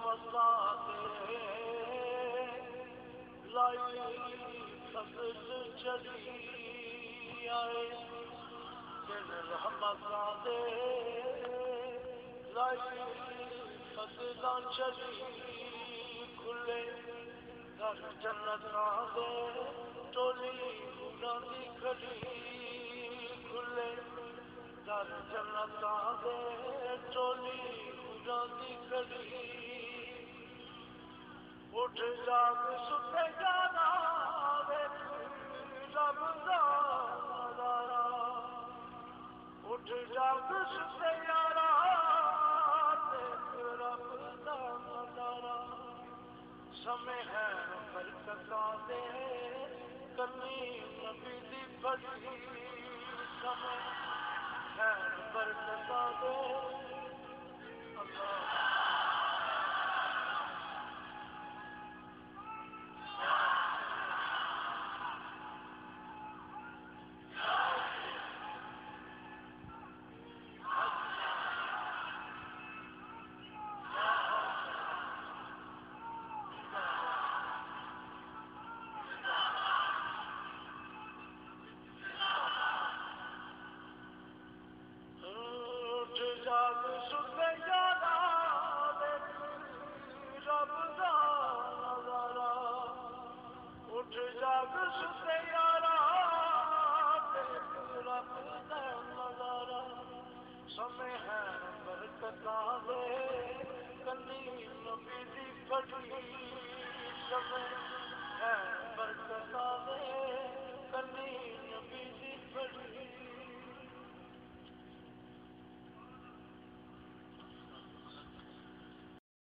فساد لائی فضل چلی آئے دل رحمت لائی فضل چلی کھلے در جنت دے ٹولی گناہ دی کھلی کھلے در جنت دے ٹولی گناہ دی کھلی اٹھ جاگ ستے جانا ویکھ رب دا نظارہ اٹھ جاگ ستے جانا ویکھ رب دا نظارہ سمے ہے برکتاں دے کنی نبی دی پڑھی سمے ہے برکتاں دے اللہ جاگ ستے جانا ویکھ رب دا نظارہ اٹھ جاگ ستے جانا ویکھ رب دا نظارہ سمے ہے برکتاں دے کنی نبی دی پڑھی سمے ہے برکتاں دے کنی نبی دی پڑھی